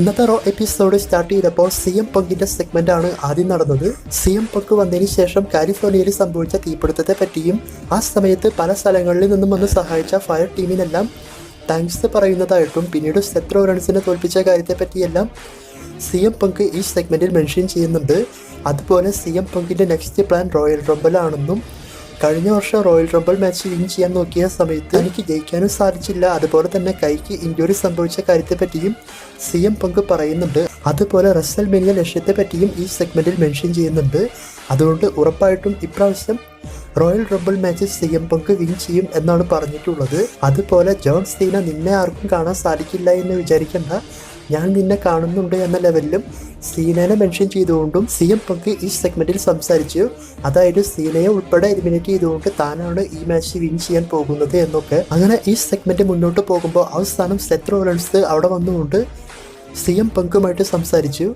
ഇന്നത്തെ Raw episode start ചെയ്തപ്പോൾ CM പങ്കിന്റെ segment ആണ് ആദ്യം നടന്നത്. CM പങ്ക് വന്നതിന് ശേഷം കാലിഫോർണിയയിൽ സംഭവിച്ച തീപിടുത്തത്തെ പറ്റിയും ആ സമയത്ത് പല സ്ഥലങ്ങളിൽ നിന്നും വന്ന് സഹായിച്ച ഫയർ ടീമിനെല്ലാം താങ്ക്സ് പറയുന്നതായിട്ടും പിന്നീട് സെത്ത് റോളൻസിനെ തോൽപ്പിച്ച കാര്യത്തെ പറ്റിയെല്ലാം CM പങ്ക് ഈ സെഗ്മെന്റിൽ മെൻഷൻ ചെയ്യുന്നുണ്ട്. അതുപോലെ CM പങ്കിന്റെ നെക്സ്റ്റ് പ്ലാൻ റോയൽ റംബിൾ ആണെന്നും കഴിഞ്ഞ വർഷം റോയൽ റംബിൾ മാച്ച് വിൻ ചെയ്യാൻ നോക്കിയ സമയത്ത് എനിക്ക് ജയിക്കാനും സാധിച്ചില്ല, അതുപോലെ തന്നെ കൈക്ക് ഇഞ്ചുറി സംഭവിച്ച കാര്യത്തെ പറ്റിയും CM പങ്ക് പറയുന്നുണ്ട്. അതുപോലെ റസൽമേനിയ ലക്ഷ്യത്തെ പറ്റിയും ഈ സെഗ്മെന്റിൽ മെൻഷൻ ചെയ്യുന്നുണ്ട്. അതുകൊണ്ട് ഉറപ്പായിട്ടും ഇപ്രാവശ്യം റോയൽ റംബിൾ മാച്ച് CM പങ്ക് വിൻ ചെയ്യും എന്നാണ് പറഞ്ഞിട്ടുള്ളത്. അതുപോലെ ജോൺ സീന നിന്നെ ആർക്കും കാണാൻ സാധിക്കില്ല എന്ന് വിചാരിക്കേണ്ട, ഞാൻ നിന്നെ കാണുന്നുണ്ട് എന്ന ലെവലിലും സീനയെ മെൻഷൻ ചെയ്തുകൊണ്ടും CM പങ്ക് ഈ സെഗ്മെന്റിൽ സംസാരിച്ചു. അതായത് സീനയെ ഉൾപ്പെടെ എലിമിനേറ്റ് ചെയ്തുകൊണ്ട് താനാണ് ഈ മാച്ച് വിൻ ചെയ്യാൻ പോകുന്നത് എന്നൊക്കെ. അങ്ങനെ ഈ സെഗ്മെന്റ് മുന്നോട്ട് പോകുമ്പോൾ അവസാനം സെത്ത് റോളൻസ് അവിടെ വന്നുകൊണ്ട് CM പങ്കുമായിട്ട് സംസാരിച്ചു.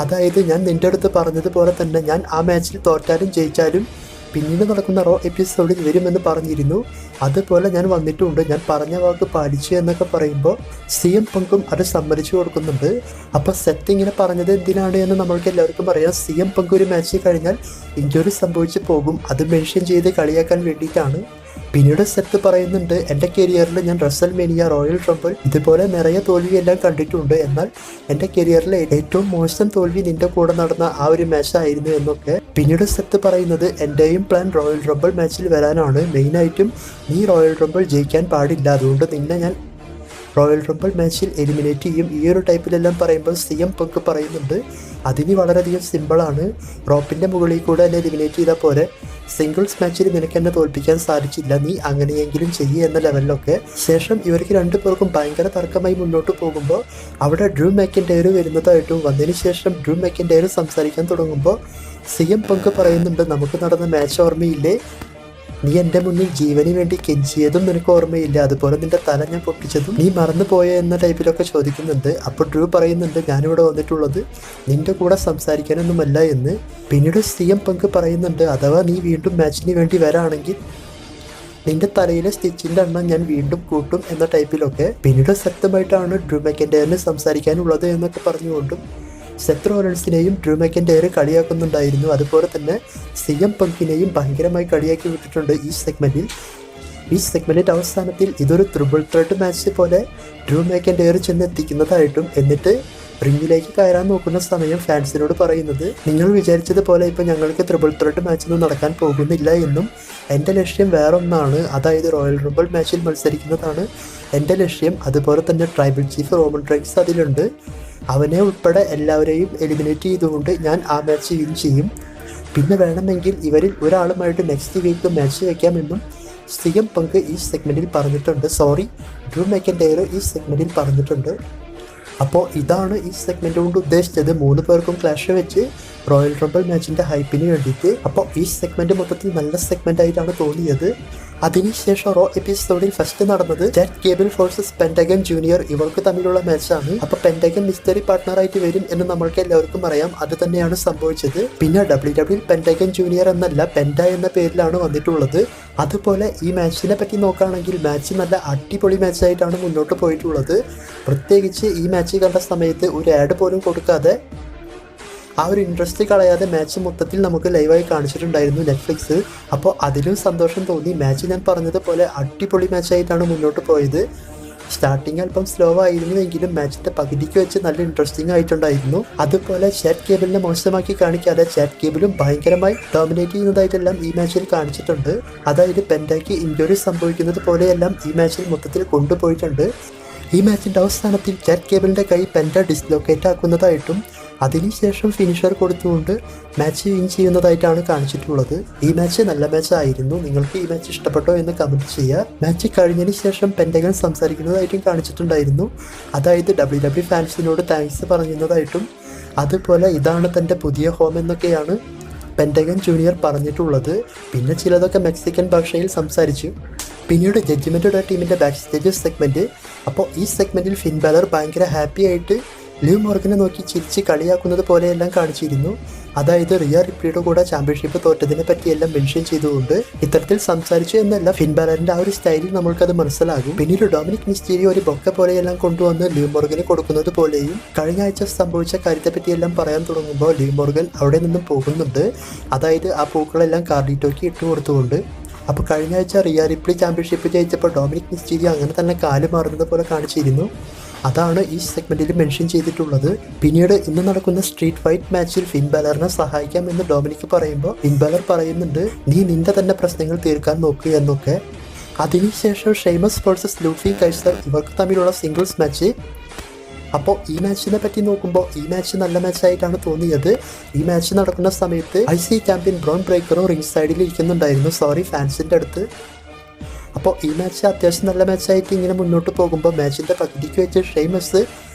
അതായത് ഞാൻ നിന്റെ അടുത്ത് പറഞ്ഞതുപോലെ തന്നെ ഞാൻ ആ മാച്ചിൽ തോറ്റാലും ജയിച്ചാലും പിന്നീട് നടക്കുന്ന റോ എപ്പിസോഡിൽ വരുമെന്ന് പറഞ്ഞിരുന്നു. അതുപോലെ ഞാൻ വന്നിട്ടുണ്ട്, ഞാൻ പറഞ്ഞ വാക്ക് പാലിച്ചു എന്നൊക്കെ പറയുമ്പോൾ CM പങ്കും അത് സമ്മതിച്ചു കൊടുക്കുന്നുണ്ട്. അപ്പോൾ സെത്ത് ഇങ്ങനെ പറഞ്ഞത് എന്തിനാണ് എന്ന് നമ്മൾക്ക് എല്ലാവർക്കും അറിയാം. CM പങ്ക് ഒരു മാച്ച് കഴിഞ്ഞാൽ ഇഞ്ചുറി സംഭവിച്ച് പോകും, അത് മെൻഷൻ ചെയ്ത് കളിയാക്കാൻ വേണ്ടിയിട്ടാണ്. പിന്നീട് സെത്ത് പറയുന്നുണ്ട്, എൻ്റെ കരിയറിൽ ഞാൻ റസൽമേനിയ, റോയൽ റംബിൾ ഇതുപോലെ നിറയെ തോൽവിയെല്ലാം കണ്ടിട്ടുണ്ട്, എന്നാൽ എൻ്റെ കരിയറിലെ ഏറ്റവും മോശം തോൽവി നിന്റെ കൂടെ നടന്ന ആ ഒരു മാച്ച് ആയിരുന്നു എന്നൊക്കെ. പിന്നീട് സെത്ത് പറയുന്നത് എൻ്റെയും പ്ലാൻ റോയൽ റംബിൾ മാച്ചിൽ വരാനാണ്, മെയിനായിട്ടും നീ റോയൽ റംബിൾ ജയിക്കാൻ പാടില്ല, അതുകൊണ്ട് നിന്നെ ഞാൻ റോയൽ റംബിൾ മാച്ചിൽ എലിമിനേറ്റ് ചെയ്യും. ഈ ഒരു ടൈപ്പിലെല്ലാം പറയുമ്പോൾ CM പങ്ക് പറയുന്നുണ്ട് അതിന് വളരെയധികം സിമ്പിളാണ്, റോപ്പിൻ്റെ മുകളിൽ കൂടെ എന്നെ എലിമിനേറ്റ് ചെയ്താൽ പോലെ സിംഗിൾസ് മാച്ചിൽ നിനക്ക് എന്നെ തോൽപ്പിക്കാൻ സാധിച്ചില്ല, നീ അങ്ങനെയെങ്കിലും ചെയ്യുക എന്ന ലെവലിലൊക്കെ. ശേഷം ഇവർക്ക് രണ്ടുപേർക്കും ഭയങ്കര തർക്കമായി മുന്നോട്ട് പോകുമ്പോൾ അവിടെ ഡ്രൂ മാക്കിൻഡെയർ വരുന്നതായിട്ടും വന്നതിന് ശേഷം ഡ്രൂ മാക്കിൻഡെയർ സംസാരിക്കാൻ തുടങ്ങുമ്പോൾ CM പങ്ക് പറയുന്നുണ്ട് നമുക്ക് നടന്ന മാച്ച് ഓർമ്മയില്ലേ, നീ എൻ്റെ മുന്നിൽ ജീവന് വേണ്ടി കെഞ്ചിയതും നിനക്ക് ഓർമ്മയില്ല, അതുപോലെ നിന്റെ തല ഞാൻ പൊട്ടിച്ചതും നീ മറന്നു പോയ എന്ന ടൈപ്പിലൊക്കെ ചോദിക്കുന്നുണ്ട്. അപ്പോൾ ഡ്രൂ പറയുന്നുണ്ട് ഞാനിവിടെ വന്നിട്ടുള്ളത് നിന്റെ കൂടെ സംസാരിക്കാനൊന്നുമല്ല എന്ന്. പിന്നീട് CM പങ്ക് പറയുന്നുണ്ട് അഥവാ നീ വീണ്ടും മാച്ചിന് വേണ്ടി വരാണെങ്കിൽ നിന്റെ തലയിലെ സ്റ്റിച്ചിൻ്റെ എണ്ണം ഞാൻ വീണ്ടും കൂട്ടും എന്ന ടൈപ്പിലൊക്കെ. പിന്നീട് ശക്തമായിട്ടാണ് ഡ്രൂ മാക്കിൻഡെയറിന് സംസാരിക്കാനുള്ളത് എന്നൊക്കെ പറഞ്ഞുകൊണ്ടും സെത്ത് റോളൻസിനെയും ഡ്രൂ മാക്കിൻഡെയർ കളിയാക്കുന്നുണ്ടായിരുന്നു. അതുപോലെ തന്നെ CM പങ്കിനെയും ഭയങ്കരമായി കളിയാക്കി വിട്ടിട്ടുണ്ട് ഈ സെഗ്മെന്റിൽ. ഈ സെഗ്മെന്റിന്റെ അവസാനത്തിൽ ഇതൊരു ട്രിപ്പിൾ ത്രെഡ് മാച്ച് പോലെ ഡ്രൂ മാക്കിൻഡെയർ ചെന്ന് എത്തിക്കുന്നതായിട്ടും എന്നിട്ട് റിങ്ങിലേക്ക് കയറാൻ നോക്കുന്ന സമയം ഫാൻസിനോട് പറയുന്നത് നിങ്ങൾ വിചാരിച്ചതുപോലെ ഇപ്പോൾ ഞങ്ങൾക്ക് ട്രിപ്പിൾ ത്രെഡ് മാച്ചൊന്നും നടക്കാൻ പോകുന്നില്ല എന്നും എൻ്റെ ലക്ഷ്യം വേറൊന്നാണ്, അതായത് റോയൽ റംബിൾ മാച്ചിൽ മത്സരിക്കുന്നതാണ് എൻ്റെ ലക്ഷ്യം. അതുപോലെ തന്നെ ട്രൈബൽ ചീഫ് റോമൻ റെയിൻസ് അതിലുണ്ട്, അവനെ ഉൾപ്പെടെ എല്ലാവരെയും എലിമിനേറ്റ് ചെയ്തുകൊണ്ട് ഞാൻ ആ മാച്ച് വിൻ ചെയ്യും, പിന്നെ വേണമെങ്കിൽ ഇവരിൽ ഒരാളുമായിട്ട് നെക്സ്റ്റ് വീക്ക് മാച്ച് വയ്ക്കാമെന്നും CM പങ്ക് ഈ സെഗ്മെൻറ്റിൽ പറഞ്ഞിട്ടുണ്ട്. സോറി, ഡ്രൂ മാക്കിൻഡെയർ ഈ സെഗ്മെൻറ്റിൽ പറഞ്ഞിട്ടുണ്ട്. അപ്പോൾ ഇതാണ് ഈ സെഗ്മെൻറ്റ് കൊണ്ട് ഉദ്ദേശിച്ചത്, 3 പേർക്കും ക്ലാഷ് വെച്ച് റോയൽ റംബിൾ മാച്ചിൻ്റെ ഹൈപ്പിന് വേണ്ടിയിട്ട്. അപ്പോൾ ഈ സെഗ്മെൻറ്റ് മൊത്തത്തിൽ നല്ല സെഗ്മെൻ്റ് ആയിട്ടാണ് തോന്നിയത്. അതിനുശേഷം റോ എപ്പിസോഡിൽ ഫസ്റ്റ് നടന്നത് Jack cable versus pentagon junior, ഇവർക്ക് തമ്മിലുള്ള മാച്ചാണ്. അപ്പോൾ പെൻറ്റഗൺ മിസ്റ്ററി പാർട്ട്ണറായിട്ട് വരും എന്ന് നമ്മൾക്ക് എല്ലാവർക്കും അറിയാം, അത് തന്നെയാണ് സംഭവിച്ചത്. പിന്നെ WWE പെൻറ്റഗൺ ജൂനിയർ എന്നല്ല പെൻറ്റ എന്ന പേരിലാണ് വന്നിട്ടുള്ളത്. അതുപോലെ ഈ മാച്ചിനെ പറ്റി നോക്കുകയാണെങ്കിൽ മാച്ച് നല്ല അടിപൊളി മാച്ചായിട്ടാണ് മുന്നോട്ട് പോയിട്ടുള്ളത്. പ്രത്യേകിച്ച് ഈ മാച്ച് കണ്ട സമയത്ത് ഒരു ആഡ് പോലും കൊടുക്കാതെ ആ ഒരു ഇൻട്രസ്റ്റ് കളയാതെ മാച്ച് മൊത്തത്തിൽ നമുക്ക് ലൈവായി കാണിച്ചിട്ടുണ്ടായിരുന്നു നെറ്റ്ഫ്ലിക്സ്. അപ്പോൾ അതിലും സന്തോഷം തോന്നി. മാച്ച് ഞാൻ പറഞ്ഞതുപോലെ അടിപൊളി മാച്ചായിട്ടാണ് മുന്നോട്ട് പോയത്. സ്റ്റാർട്ടിങ് അല്പം സ്ലോ ആയിരുന്നുവെങ്കിലും മാച്ചിൻ്റെ പകുതിക്ക് വെച്ച് നല്ല ഇൻട്രസ്റ്റിംഗ് ആയിട്ടുണ്ടായിരുന്നു. അതുപോലെ ചാറ്റ് കേബിളിനെ മോശമാക്കി കാണിക്കാതെ ചാറ്റ് കേബിളും ഭയങ്കരമായി ഡോമിനേറ്റ് ചെയ്യുന്നതായിട്ടെല്ലാം ഈ മാച്ചിൽ കാണിച്ചിട്ടുണ്ട്. അതായത് പെൻറ്റയ്ക്ക് ഇഞ്ചുറി സംഭവിക്കുന്നത് പോലെയെല്ലാം ഈ മാച്ചിൽ മൊത്തത്തിൽ കൊണ്ടുപോയിട്ടുണ്ട്. ഈ മാച്ചിൻ്റെ അവസാനത്തിൽ ചാറ്റ് കേബിളിൻ്റെ കൈ പെൻറ്റ ഡിസ്ലൊക്കേറ്റ് ആക്കുന്നതായിട്ടും അതിനുശേഷം ഫിനിഷർ കൊടുത്തുകൊണ്ട് മാച്ച് വിൻ ചെയ്യുന്നതായിട്ടാണ് കാണിച്ചിട്ടുള്ളത്. ഈ മാച്ച് നല്ല മാച്ച് ആയിരുന്നു. നിങ്ങൾക്ക് ഈ മാച്ച് ഇഷ്ടപ്പെട്ടോ എന്ന് കമൻറ്റ് ചെയ്യുക. മാച്ച് കഴിഞ്ഞതിന് ശേഷം പെൻറ്റഗൺ സംസാരിക്കുന്നതായിട്ടും കാണിച്ചിട്ടുണ്ടായിരുന്നു. അതായത് WWE ഫാൻസിനോട് താങ്ക്സ് പറയുന്നതായിട്ടും അതുപോലെ ഇതാണ് തൻ്റെ പുതിയ ഹോം എന്നൊക്കെയാണ് പെൻറ്റഗൺ ജൂനിയർ പറഞ്ഞിട്ടുള്ളത്. പിന്നെ ചിലതൊക്കെ മെക്സിക്കൻ ഭാഷയിൽ സംസാരിച്ചു. പിന്നീട് ജഡ്ജ്മെൻറ്റ് ടീമിൻ്റെ ബാക്ക് സ്റ്റേജ് സെഗ്മെൻറ്റ്. അപ്പോൾ ഈ സെഗ്മെൻറ്റിൽ ഫിൻ ബാലർ ഭയങ്കര ഹാപ്പി ആയിട്ട് ലിവ് മോർഗനെ നോക്കി ചിരിച്ച് കളിയാക്കുന്നത് പോലെയെല്ലാം കാണിച്ചിരുന്നു. അതായത് റിയ റിപ്ലിയുടെ കൂടെ ചാമ്പ്യൻഷിപ്പ് തോറ്റതിനെ പറ്റിയെല്ലാം മെൻഷൻ ചെയ്തുകൊണ്ട് ഇത്തരത്തിൽ സംസാരിച്ചു എന്നല്ല, ഫിൻ ബാലറിന്റെ ആ ഒരു സ്റ്റൈലിൽ നമ്മൾക്കത് മനസ്സിലാകും. പിന്നീട് ഡൊമിനിക് മിസ്റ്റീരിയോ ഒരു ബൊക്ക പോലെയെല്ലാം കൊണ്ടുവന്ന് ലിവ് മോർഗന് കൊടുക്കുന്നത് പോലെയും കഴിഞ്ഞ ആഴ്ച സംഭവിച്ച കാര്യത്തെ പറ്റിയെല്ലാം പറയാൻ തുടങ്ങുമ്പോൾ ലിവ് മോർഗൻ അവിടെ നിന്നും പോകുന്നുണ്ട്. അതായത് ആ പൂക്കളെല്ലാം കാർഡിറ്റോയ്ക്ക് ഇട്ട് കൊടുത്തുകൊണ്ട്. അപ്പോൾ കഴിഞ്ഞ ആഴ്ച റിയ റിപ്ലി ചാമ്പ്യൻഷിപ്പ് ജയിച്ചപ്പോൾ ഡൊമിനിക് മിസ്റ്റീരിയോ അങ്ങനെ തന്നെ കാല് മാറുന്നത് പോലെ കാണിച്ചിരുന്നു. അതാണ് ഈ സെഗ്മെന്റിൽ മെൻഷൻ ചെയ്തിട്ടുള്ളത്. പിന്നീട് ഇന്ന് നടക്കുന്ന സ്ട്രീറ്റ് ഫൈറ്റ് മാച്ചിൽ ഫിൻ ബാലറിനെ സഹായിക്കാമെന്ന് ഡൊമിനിക് പറയുമ്പോൾ ഫിൻ ബാലർ പറയുന്നുണ്ട്, നീ നിന്റെ തന്നെ പ്രശ്നങ്ങൾ തീർക്കാൻ നോക്കുക എന്നൊക്കെ. അതിനുശേഷം ഷെയ്മസ് വേഴ്സസ് ലൂഫി കൈസർ ഇവർക്ക് തമ്മിലുള്ള സിംഗിൾസ് മാച്ച്. അപ്പോൾ ഈ മാച്ചിനെ പറ്റി നോക്കുമ്പോൾ ഈ മാച്ച് നല്ല മാച്ചായിട്ടാണ് തോന്നിയത്. ഈ മാച്ച് നടക്കുന്ന സമയത്ത് IC ചാമ്പ്യൻ ബ്രോൺ ബ്രേക്കറും റിംഗ് സൈഡിൽ ഇരിക്കുന്നുണ്ടായിരുന്നു, ഫാൻസിൻ്റെ അടുത്ത്. അപ്പോൾ ഈ മാച്ച് അത്യാവശ്യം നല്ല മാച്ചായിട്ട് ഇങ്ങനെ മുന്നോട്ട് പോകുമ്പോൾ മാച്ചിൻ്റെ പകുതിക്ക് വെച്ച് ഷെയ്മസ്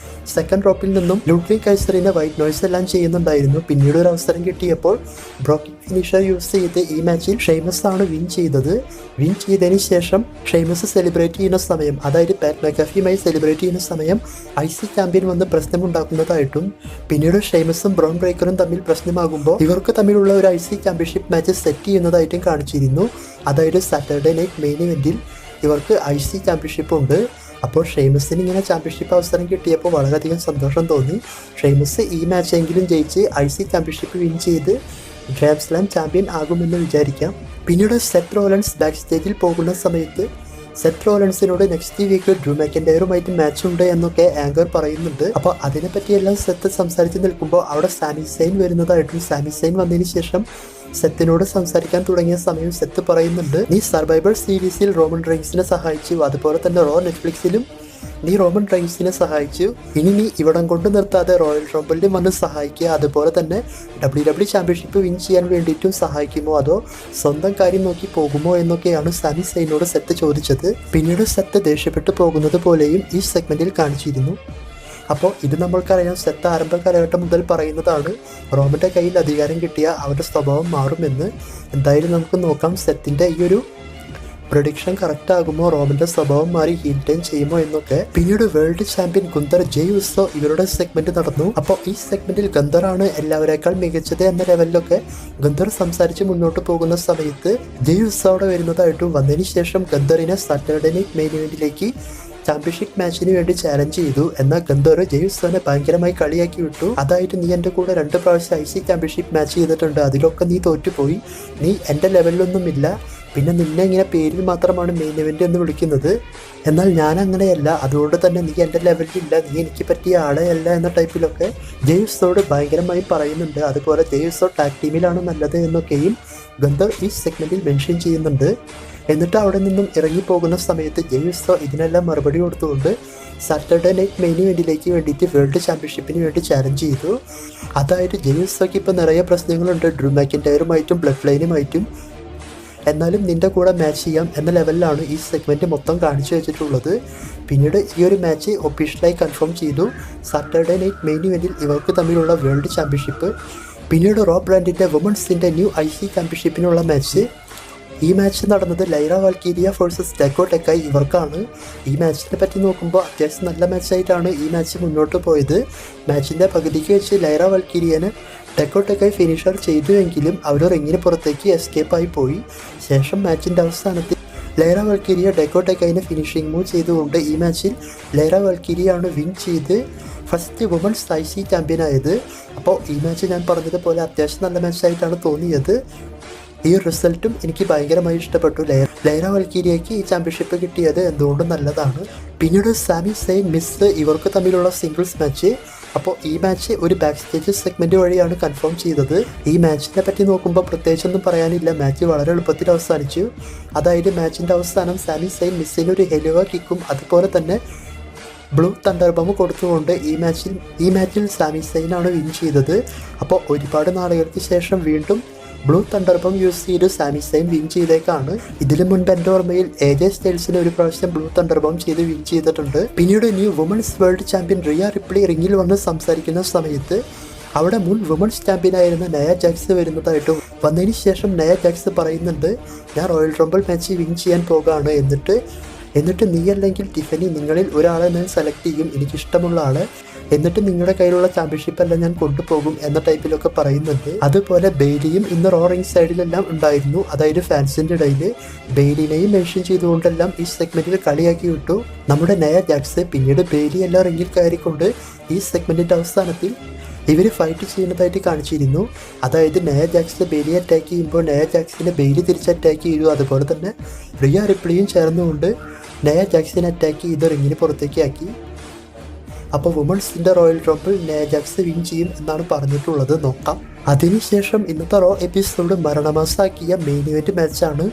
സെക്കൻഡ് റോപ്പിൽ നിന്നും ലൂട്ട്ലി കൈസറിനെ വൈറ്റ് നോയ്സ് എല്ലാം ചെയ്യുന്നുണ്ടായിരുന്നു. പിന്നീട് ഒരു അവസരം കിട്ടിയപ്പോൾ ബ്രോക്കിംഗ് ഫിനിഷർ യൂസ് ചെയ്ത് ഈ മാച്ചിൽ ഷെയ്മസ് ആണ് വിൻ ചെയ്തത്. വിൻ ചെയ്തതിന് ശേഷം ഷെയ്മസ് സെലിബ്രേറ്റ് ചെയ്യുന്ന സമയം, അതായത് പാറ്റ് മെക്കാഫിയുമായി സെലിബ്രേറ്റ് ചെയ്യുന്ന സമയം IC ചാമ്പ്യൻ വന്ന് പ്രശ്നമുണ്ടാക്കുന്നതായിട്ടും പിന്നീട് ഷെയ്മസും ബ്രോൺ ബ്രേക്കറും തമ്മിൽ പ്രശ്നമാകുമ്പോൾ ഇവർക്ക് തമ്മിലുള്ള ഒരു IC ചാമ്പ്യൻഷിപ്പ് മാച്ച് സെറ്റ് ചെയ്യുന്നതായിട്ടും കാണിച്ചിരുന്നു. അതായത് സാറ്റർഡേ നൈറ്റ് മെയിൻ ഇവൻറ്റിൽ ഇവർക്ക് IC ചാമ്പ്യൻഷിപ്പ് ഉണ്ട്. അപ്പോൾ ഷെയ്മസിന് ഇങ്ങനെ ചാമ്പ്യൻഷിപ്പ് അവസരം കിട്ടിയപ്പോൾ വളരെയധികം സന്തോഷം തോന്നി. ഷെയ്മസ് ഈ മാച്ചെങ്കിലും ജയിച്ച് IC ചാമ്പ്യൻഷിപ്പ് വിൻ ചെയ്ത് ഗ്രാൻഡ് സ്ലാം ചാമ്പ്യൻ ആകുമെന്ന് വിചാരിക്കാം. പിന്നീട് സെത്ത് റോളൻസ് ബാക്ക് സ്റ്റേജിൽ പോകുന്ന സമയത്ത് സെത്ത് റോളൻസിനോട് നെക്സ്റ്റ് വീക്ക് ഡ്രൂ മാക്കൻഡയറുമായിട്ട് മാച്ച് ഉണ്ട് എന്നൊക്കെ ആങ്കർ പറയുന്നുണ്ട്. അപ്പോൾ അതിനെപ്പറ്റിയെല്ലാം സെത്ത് സംസാരിച്ച് നിൽക്കുമ്പോൾ അവിടെ സാമി സെയിൻ വരുന്നതായിട്ടും സാമി സെയിൻ വന്നതിന് ശേഷം സെത്തിനോട് സംസാരിക്കാൻ തുടങ്ങിയ സമയം സെത്ത് പറയുന്നുണ്ട്, നീ സർവൈവർ സീരീസിൽ റോമൻ റെയിൻസിനെ സഹായിച്ചു, അതുപോലെ തന്നെ റോ നെറ്റ്ഫ്ലിക്സിലും നീ റോമൻ റെയിൻസിനെ സഹായിച്ചു. ഇനി നീ ഇവിടം കൊണ്ട് നിർത്താതെ റോയൽ റംബിളിൽ വന്ന് സഹായിക്കുക, അതുപോലെ തന്നെ WWE ചാമ്പ്യൻഷിപ്പ് വിൻ ചെയ്യാൻ വേണ്ടിയിട്ടും സഹായിക്കുമോ അതോ സ്വന്തം കാര്യം നോക്കി പോകുമോ എന്നൊക്കെയാണ് സാമി സെയിനോട് സെത്ത് ചോദിച്ചത്. പിന്നീട് സെത്ത് ദേഷ്യപ്പെട്ടു പോകുന്നത് പോലെയും ഈ സെഗ്മെന്റിൽ കാണിച്ചിരുന്നു. അപ്പോൾ ഇത് നമ്മൾക്കറിയാം, സെത്ത് ആരംഭ കാലഘട്ടം മുതൽ പറയുന്നതാണ് റോമൻ്റെ കയ്യിൽ അധികാരം കിട്ടിയ അവരുടെ സ്വഭാവം മാറുമെന്ന്. എന്തായാലും നമുക്ക് നോക്കാം സെത്തിൻ്റെ ഈ ഒരു പ്രഡിക്ഷൻ കറക്റ്റ് ആകുമോ, റോമൻ്റെ സ്വഭാവം മാറി ഹീൽ ടേൺ ചെയ്യുമോ എന്നൊക്കെ. പിന്നീട് വേൾഡ് ചാമ്പ്യൻ ഗുന്തർ ജയ് ഉസോ ഇവരുടെ സെഗ്മെന്റ് നടന്നു. അപ്പോൾ ഈ സെഗ്മെന്റിൽ ഗുന്തറാണ് എല്ലാവരേക്കാൾ മികച്ചത് എന്ന ലെവലിലൊക്കെ ഗുന്തർ സംസാരിച്ച് മുന്നോട്ട് പോകുന്ന സമയത്ത് ജയ് ഉസോ അവിടെ വരുന്നതായിട്ടും വന്നതിന് ശേഷം ഗുന്തറിനെ സാറ്റർഡേ നൈറ്റ് മെയിൻ ഇവന്റിലേക്ക് ചാമ്പ്യൻഷിപ്പ് മാച്ചിന് വേണ്ടി ചാലഞ്ച് ചെയ്തു. എന്നാൽ ഗന്ധർ ജയ് ഉസോനെ ഭയങ്കരമായി കളിയാക്കി വിട്ടു. അതായത് നീ എൻ്റെ കൂടെ 2 പ്രാവശ്യം IC ചാമ്പ്യൻഷിപ്പ് മാച്ച് ചെയ്തിട്ടുണ്ട്, അതിലൊക്കെ നീ തോറ്റുപോയി, നീ എൻ്റെ ലെവലിലൊന്നുമില്ല, പിന്നെ നിന്നെ ഇങ്ങനെ പേരിൽ മാത്രമാണ് മെയിൻ ഇവൻ്റ് എന്ന് വിളിക്കുന്നത്, എന്നാൽ ഞാൻ അങ്ങനെയല്ല, അതുകൊണ്ട് തന്നെ നീ എൻ്റെ ലെവലിലില്ല, നീ എനിക്ക് പറ്റിയ ആളെ അല്ല എന്ന ടൈപ്പിലൊക്കെ ജയ് ഉസോട് ഭയങ്കരമായി പറയുന്നുണ്ട്. അതുപോലെ ജയ് ഉസോ ടാഗ് ടീമിലാണ് നല്ലത് എന്നൊക്കെയും ഗന്ധർ ഈ സെഗ്മെന്റിൽ മെൻഷൻ ചെയ്യുന്നുണ്ട്. എന്നിട്ട് അവിടെ നിന്നും ഇറങ്ങിപ്പോകുന്ന സമയത്ത് ജയ് ഉസോ ഇതിനെല്ലാം മറുപടി കൊടുത്തുകൊണ്ട് സാറ്റർഡേ നൈറ്റ് മെയിൻ ഇവൻറ്റിലേക്ക് വേണ്ടിയിട്ട് വേൾഡ് ചാമ്പ്യൻഷിപ്പിന് വേണ്ടി ചാലഞ്ച് ചെയ്തു. അതായത് ജയ് ഉസോയ്ക്ക് ഇപ്പോൾ നിറയെ പ്രശ്നങ്ങളുണ്ട് ഡ്രൂ മാക്കിൻടയറുമായിട്ടും ബ്ലഡ് ലൈനുമായിട്ടും, എന്നാലും നിൻ്റെ കൂടെ മാച്ച് ചെയ്യാം എന്ന ലെവലിലാണ് ഈ സെഗ്മെൻറ്റ് മൊത്തം കാണിച്ചു വെച്ചിട്ടുള്ളത്. പിന്നീട് ഈ ഒരു മാച്ച് ഒഫീഷ്യലായി കൺഫേം ചെയ്തു. സാറ്റർഡേ നൈറ്റ് മെയിൻ ഇവൻറ്റിൽ ഇവർക്ക് തമ്മിലുള്ള വേൾഡ് ചാമ്പ്യൻഷിപ്പ്. പിന്നീട് റോ ബ്രാൻഡിൻ്റെ വുമൺസിൻ്റെ ന്യൂ IC ചാമ്പ്യൻഷിപ്പിനുള്ള മാച്ച്. ഈ മാച്ച് നടന്നത് ലൈറ വാൽക്കീരിയ വേഴ്സസ് ഡെക്കോ ടെക്കായി ഇവർക്കാണ്. ഈ മാച്ചിനെ പറ്റി നോക്കുമ്പോൾ അത്യാവശ്യം നല്ല മാച്ചായിട്ടാണ് ഈ മാച്ച് മുന്നോട്ട് പോയത്. മാച്ചിൻ്റെ പകുതിക്ക് വെച്ച് ലൈറ വാൽക്കീരിയനെ ഡെക്കോ ടെക്കായി ഫിനിഷർ ചെയ്തുവെങ്കിലും അവർ റിങ്ങിന് പുറത്തേക്ക് എസ്കേപ്പായി പോയി. ശേഷം മാച്ചിൻ്റെ അവസാനത്തിൽ ലൈറ വാൽക്കീരിയ ഡെക്കോ ടെക്കായിനെ ഫിനിഷിംഗ് മൂവ് ചെയ്തുകൊണ്ട് ഈ മാച്ചിൽ ലൈറ വാൽക്കീരിയാണ് വിൻ ചെയ്ത് ഫസ്റ്റ് വുമൺസ് IC ചാമ്പ്യനായത്. അപ്പോൾ ഈ മാച്ച് ഞാൻ പറഞ്ഞതുപോലെ അത്യാവശ്യം നല്ല മാച്ചായിട്ടാണ് തോന്നിയത്. ഈ റിസൾട്ടും എനിക്ക് ഭയങ്കരമായി ഇഷ്ടപ്പെട്ടു. ലൈറ വാൽക്കീരിയയ്ക്ക് ഈ ചാമ്പ്യൻഷിപ്പ് കിട്ടിയത് എന്തുകൊണ്ടും നല്ലതാണ്. പിന്നീട് സാമി സെയിൻ മിസ് ഇവർക്ക് തമ്മിലുള്ള സിംഗിൾസ് മാച്ച്. അപ്പോൾ ഈ മാച്ച് ഒരു ബാക്ക് സ്റ്റേജ് സെഗ്മെൻറ്റ് വഴിയാണ് കൺഫേം ചെയ്തത്. ഈ മാച്ചിനെ പറ്റി നോക്കുമ്പോൾ പ്രത്യേകിച്ചൊന്നും പറയാനില്ല, മാച്ച് വളരെ എളുപ്പത്തിൽ അവസാനിച്ചു. അതായത് മാച്ചിൻ്റെ അവസാനം സാമി സെയിൻ മിസ്സിന് ഒരു ഹെലുവ കിക്കും അതുപോലെ തന്നെ ബ്ലൂ തണ്ടർബം കൊടുത്തുകൊണ്ട് ഈ മാച്ചിൽ സാമി സെയിനാണ് വിൻ ചെയ്തത്. അപ്പോൾ ഒരുപാട് നാളുകൾക്ക് ശേഷം വീണ്ടും ബ്ലൂ തണ്ടർബം യൂസ് ചെയ്ത് സാമി സെയിൻ വിൻ ചെയ്തേക്കാണ്. ഇതിന് മുൻപ് എൻ്റെ ഓർമ്മയിൽ AJ സ്റ്റൈൽസിന് ഒരു പ്രാവശ്യം ബ്ലൂ തണ്ടർബം ചെയ്ത് വിൻ ചെയ്തിട്ടുണ്ട്. പിന്നീട് new women's world champion Rhea Ripley റിങ്ങിൽ വന്ന് സംസാരിക്കുന്ന സമയത്ത് അവിടെ മുൻ വുമൺസ് ചാമ്പ്യനായിരുന്ന നയ ജാക്സ് വരുന്നതായിട്ടും വന്നതിന് ശേഷം നയ ജാക്സ് പറയുന്നുണ്ട്, ഞാൻ റോയൽ റംബിൾ മാച്ച് വിൻ ചെയ്യാൻ പോകുകയാണ്, എന്നിട്ട് എന്നിട്ട് നീ അല്ലെങ്കിൽ ടിഫനി നിങ്ങളിൽ ഒരാളെ ഞാൻ സെലക്ട് ചെയ്യും, എനിക്കിഷ്ടമുള്ള ആളെ, എന്നിട്ട് നിങ്ങളുടെ കയ്യിലുള്ള ചാമ്പ്യൻഷിപ്പ് എല്ലാം ഞാൻ കൊണ്ടുപോകും എന്ന ടൈപ്പിലൊക്കെ പറയുന്നുണ്ട്. അതുപോലെ ബെയ്ലിയും ഇന്ന് റോ റിംഗ് സൈഡിലെല്ലാം ഉണ്ടായിരുന്നു, അതായത് ഫാൻസിൻ്റെ ഇടയിൽ ബെയ്ലിനെയും മെൻഷൻ ചെയ്തുകൊണ്ടെല്ലാം ഈ സെഗ്മെന്റിൽ കളിയാക്കി വിട്ടു നമ്മുടെ നയ ജാക്സ്. പിന്നീട് ബെയ്ലി എല്ലാം റിംഗിൽ കയറിക്കൊണ്ട് ഈ സെഗ്മെന്റിന്റെ അവസാനത്തിൽ ഇവർ ഫൈറ്റ് ചെയ്യുന്നതായിട്ട് കാണിച്ചിരുന്നു. അതായത് നയ ജാക്സ് ബെയ്ലി അറ്റാക്ക് ചെയ്യുമ്പോൾ നയ ജാക്സിനെ ബെയ്ലി തിരിച്ച് അറ്റാക്ക് ചെയ്തു. അതുപോലെ തന്നെ റിയ റിപ്ലിയും ചേർന്നുകൊണ്ട് നയ ജാക്സിനെ അറ്റാക്ക് ചെയ്ത് റിങ്ങിന് പുറത്തേക്ക് ആക്കി. അപ്പോൾ വുമൺസിൻ്റെ Royal Rumble Nia Jax win ചെയ്യും എന്നാണ് പറഞ്ഞിട്ടുള്ളത്. നോക്കാം. അതിനുശേഷം ഇന്നത്തെ റോ എപ്പിസോഡ് മരണമാസാക്കിയ മെയിൻ ഇവന്റ് മാച്ചാണ്.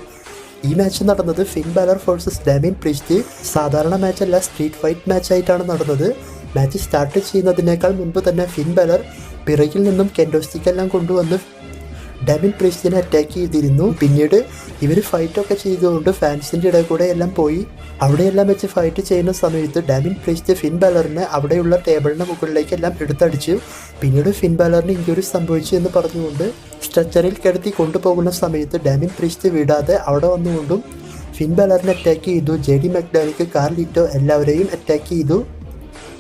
ഈ മാച്ച് നടന്നത് Finn Balor versus Damian Priest. സാധാരണ മാച്ചല്ല, സ്ട്രീറ്റ് ഫൈറ്റ് മാച്ചായിട്ടാണ് നടന്നത്. മാച്ച് സ്റ്റാർട്ട് ചെയ്യുന്നതിനേക്കാൾ മുൻപ് തന്നെ ഫിൻ ബാലർ പിറകിൽ നിന്നും കെൻഡോസ്റ്റിക്കെല്ലാം കൊണ്ടുവന്ന് ഡാമിയൻ പ്രീസ്റ്റിനെ അറ്റാക്ക് ചെയ്തിരുന്നു. പിന്നീട് ഇവർ ഫൈറ്റൊക്കെ ചെയ്തുകൊണ്ട് ഫാൻസിൻ്റെ ഇടയിൽ കൂടെ എല്ലാം പോയി. അവിടെയെല്ലാം വെച്ച് ഫൈറ്റ് ചെയ്യുന്ന സമയത്ത് ഡാമിയൻ പ്രീസ്റ്റ് ഫിൻ ബാലറിനെ അവിടെയുള്ള ടേബിളിന് മുകളിലേക്കെല്ലാം എടുത്തടിച്ചു. പിന്നീട് ഫിൻ ബാലറിന് ഇഞ്ചുറി സംഭവിച്ചു എന്ന് പറഞ്ഞുകൊണ്ട് സ്ട്രെച്ചറിൽ കിടത്തി കൊണ്ടുപോകുന്ന സമയത്ത് ഡാമിയൻ പ്രീസ്റ്റ് വിടാതെ അവിടെ വന്നുകൊണ്ടും ഫിൻ ബാലറിനെ അറ്റാക്ക് ചെയ്തു. JD മക്ഡാനിക്ക്, കാർലിറ്റോ എല്ലാവരെയും അറ്റാക്ക് ചെയ്തു.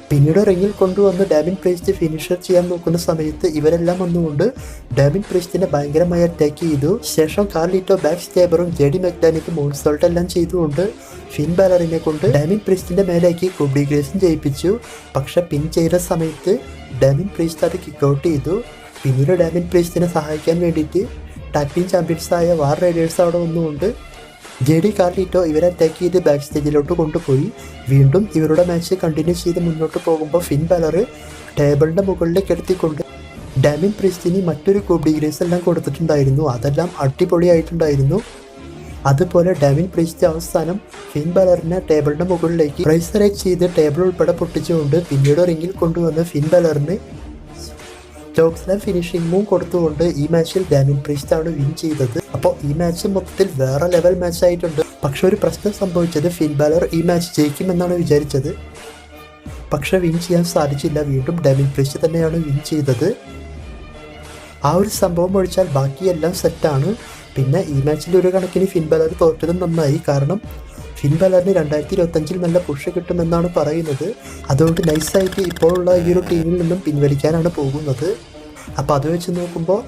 പിന്നീട് റിങ്ങിൽ കൊണ്ടുവന്ന് ഡാമിയൻ പ്രീസ്റ്റ് ഫിനിഷർ ചെയ്യാൻ നോക്കുന്ന സമയത്ത് ഇവരെല്ലാം വന്നുകൊണ്ട് ഡാമിയൻ പ്രീസ്റ്റിനെ ഭയങ്കരമായി അറ്റാക്ക് ചെയ്തു. ശേഷം കാർലിറ്റോ ബാക്ക് സ്റ്റേബറും JD മക്ഡാനിക്ക് മോൺസോൾട്ട് എല്ലാം ചെയ്തുകൊണ്ട് ഫിൻ ബാലറിനെ കൊണ്ട് ഡാമിയൻ പ്രീസ്റ്റിന്റെ മേലേക്ക് കുബി ഗ്രേസും ജയിപ്പിച്ചു. പക്ഷെ പിൻ ചെയ്ത സമയത്ത് ഡാമിയൻ പ്രീസ്റ്റ് അത് കിക്ക് ഔട്ട് ചെയ്തു. പിന്നീട് ഡാമിയൻ പ്രീസ്റ്റിനെ സഹായിക്കാൻ വേണ്ടിയിട്ട് ടാഗ് ടീം ചാമ്പ്യൻസായ വാർ റൈഡേഴ്സ് അവിടെ വന്നുകൊണ്ട് JD കാർലിറ്റോ ഇവരെ അറ്റാക്ക് ചെയ്ത് ബാക്ക് സ്റ്റേജിലോട്ട് കൊണ്ടുപോയി. വീണ്ടും ഇവരുടെ മാച്ച് കണ്ടിന്യൂ ചെയ്ത് മുന്നോട്ട് പോകുമ്പോൾ ഫിൻ ബാലർ ടേബിളിൻ്റെ മുകളിലേക്ക് എടുത്തിക്കൊണ്ട് ഡാമിയൻ പ്രീസ്റ്റിന് മറ്റൊരു കുബി ഗ്രേസ് എല്ലാം കൊടുത്തിട്ടുണ്ടായിരുന്നു. അതെല്ലാം അടിപൊളിയായിട്ടുണ്ടായിരുന്നു. അതുപോലെ ഡാമിയൻ പ്രീസ്റ്റ് അവസാനം ഫിൻ ബാലറിനെ ടേബിളിൻ്റെ മുകളിലേക്ക് പ്രൈസറേറ്റ് ചെയ്ത് ടേബിൾ ഉൾപ്പെടെ പൊട്ടിച്ചുകൊണ്ട് പിന്നീട് റിങ്ങിൽ കൊണ്ടുവന്ന് ഫിൻ ബാലറിന് ചോക്സ്ലാം ഫിനിഷിംഗ് മൂവ് കൊടുത്തുകൊണ്ട് ഈ മാച്ചിൽ ഡാമിയൻ പ്രീസ്റ്റ് ആണ് വിൻ ചെയ്തത്. അപ്പോൾ ഈ മാച്ച് മൊത്തത്തിൽ വേറെ ലെവൽ മാച്ച് ആയിട്ടുണ്ട്. പക്ഷെ ഒരു പ്രശ്നം സംഭവിച്ചത് ഫിൻ ബാലർ ഈ മാച്ച് ജയിക്കുമെന്നാണ് വിചാരിച്ചത്. പക്ഷെ വിൻ ചെയ്യാൻ സാധിച്ചില്ല. വീണ്ടും ഡാമിയൻ പ്രീസ്റ്റ് തന്നെയാണ് വിൻ ചെയ്തത്. ആ ഒരു സംഭവം ഒഴിച്ചാൽ ബാക്കിയെല്ലാം സെറ്റാണ്. പിന്നെ ഈ മാച്ചിൽ ഒരു കണക്കിന് ഫിൻ ബാലർ തോറ്റതും നന്നായി. കാരണം ഫിൻ ബാലറിന് 2025 നല്ല പുഷ് കിട്ടുമെന്നാണ് പറയുന്നത്. അതുകൊണ്ട് നൈസായിട്ട് ഇപ്പോഴുള്ള ഈ ഒരു ടീമിൽ നിന്നും പിൻവലിക്കാനാണ് പോകുന്നത്. അപ്പോൾ അത് വെച്ച് നോക്കുമ്പോൾ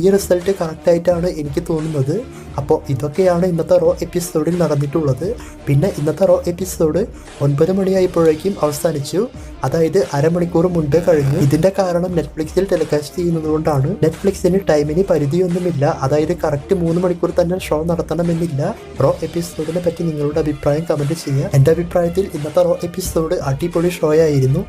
ഈ റിസൾട്ട് കറക്റ്റായിട്ടാണ് എനിക്ക് തോന്നുന്നത്. അപ്പോൾ ഇതൊക്കെയാണ് ഇന്നത്തെ റോ എപ്പിസോഡിൽ നടന്നിട്ടുള്ളത്. പിന്നെ ഇന്നത്തെ റോ എപ്പിസോഡ് 9 മണിയായപ്പോഴേക്കും അവസാനിച്ചു. അതായത് അരമണിക്കൂർ മുൻപ് കഴിഞ്ഞു. ഇതിൻ്റെ കാരണം നെറ്റ്ഫ്ലിക്സിൽ ടെലികാസ്റ്റ് ചെയ്യുന്നത് കൊണ്ടാണ്. നെറ്റ്ഫ്ലിക്സിന് ടൈമിന് പരിധിയൊന്നുമില്ല. അതായത് കറക്റ്റ് 3 മണിക്കൂർ തന്നെ ഷോ നടത്തണമെന്നില്ല. റോ എപ്പിസോഡിനെ പറ്റി നിങ്ങളുടെ അഭിപ്രായം കമൻറ്റ് ചെയ്യുക. എൻ്റെ അഭിപ്രായത്തിൽ ഇന്നത്തെ റോ എപ്പിസോഡ് അടിപൊളി ഷോ ആയിരുന്നു.